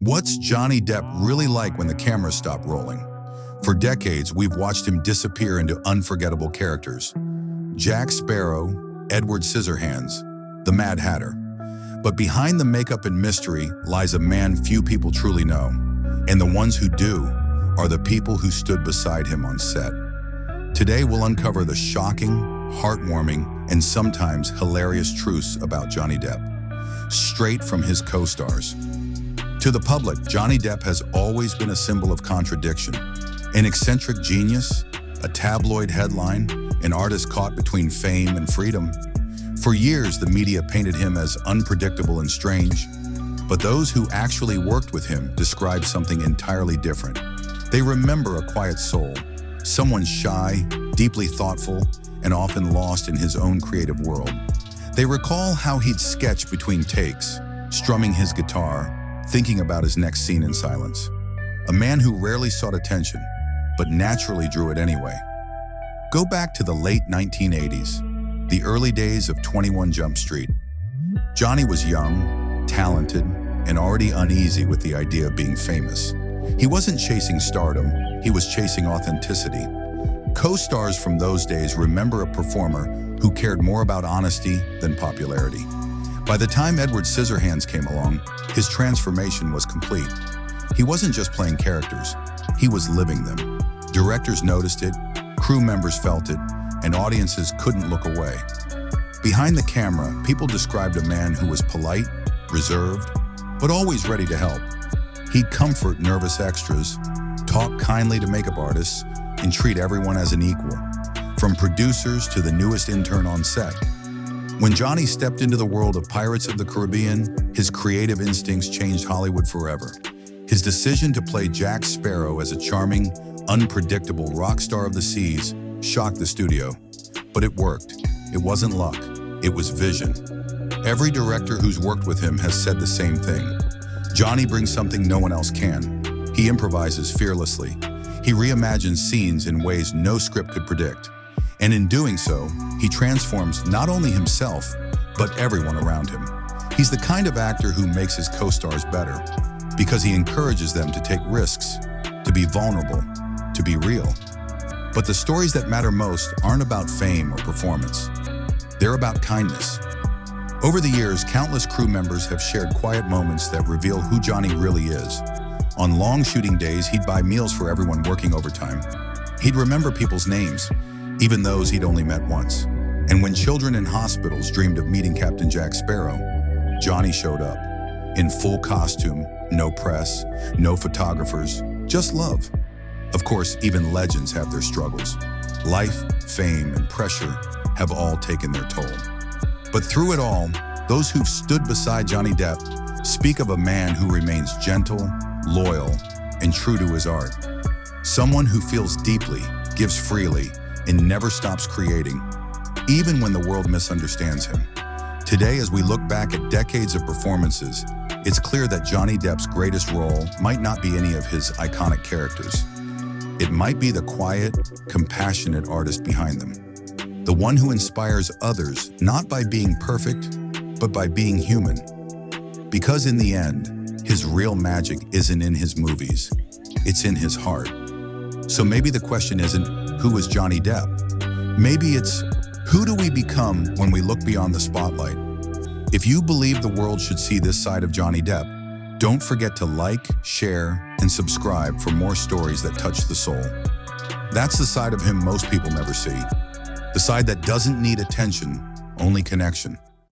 What's Johnny Depp really like when the cameras stop rolling? For decades, we've watched him disappear into unforgettable characters. Jack Sparrow, Edward Scissorhands, the Mad Hatter. But behind the makeup and mystery lies a man few people truly know. And the ones who do are the people who stood beside him on set. Today, we'll uncover the shocking, heartwarming, and sometimes hilarious truths about Johnny Depp, straight from his co-stars. To the public, Johnny Depp has always been a symbol of contradiction. An eccentric genius, a tabloid headline, an artist caught between fame and freedom. For years, the media painted him as unpredictable and strange, but those who actually worked with him describe something entirely different. They remember a quiet soul, someone shy, deeply thoughtful, and often lost in his own creative world. They recall how he'd sketch between takes, strumming his guitar, thinking about his next scene in silence. A man who rarely sought attention, but naturally drew it anyway. Go back to the late 1980s, the early days of 21 Jump Street. Johnny was young, talented, and already uneasy with the idea of being famous. He wasn't chasing stardom, he was chasing authenticity. Co-stars from those days remember a performer who cared more about honesty than popularity. By the time Edward Scissorhands came along, his transformation was complete. He wasn't just playing characters, he was living them. Directors noticed it, crew members felt it, and audiences couldn't look away. Behind the camera, people described a man who was polite, reserved, but always ready to help. He'd comfort nervous extras, talk kindly to makeup artists, and treat everyone as an equal, from producers to the newest intern on set. When Johnny stepped into the world of Pirates of the Caribbean, his creative instincts changed Hollywood forever. His decision to play Jack Sparrow as a charming, unpredictable rock star of the seas shocked the studio. But it worked. It wasn't luck, it was vision. Every director who's worked with him has said the same thing. Johnny brings something no one else can. He improvises fearlessly. He reimagines scenes in ways no script could predict. And in doing so, he transforms not only himself, but everyone around him. He's the kind of actor who makes his co-stars better, because he encourages them to take risks, to be vulnerable, to be real. But the stories that matter most aren't about fame or performance. They're about kindness. Over the years, countless crew members have shared quiet moments that reveal who Johnny really is. On long shooting days, he'd buy meals for everyone working overtime. He'd remember people's names, even those he'd only met once. And when children in hospitals dreamed of meeting Captain Jack Sparrow, Johnny showed up. In full costume, no press, no photographers, just love. Of course, even legends have their struggles. Life, fame, and pressure have all taken their toll. But through it all, those who've stood beside Johnny Depp speak of a man who remains gentle, loyal, and true to his art. Someone who feels deeply, gives freely, and never stops creating, even when the world misunderstands him. Today, as we look back at decades of performances, it's clear that Johnny Depp's greatest role might not be any of his iconic characters. It might be the quiet, compassionate artist behind them. The one who inspires others not by being perfect, but by being human. Because in the end, his real magic isn't in his movies, it's in his heart. So maybe the question isn't, who is Johnny Depp? Maybe it's, who do we become when we look beyond the spotlight? If you believe the world should see this side of Johnny Depp, don't forget to like, share, and subscribe for more stories that touch the soul. That's the side of him most people never see. The side that doesn't need attention, only connection.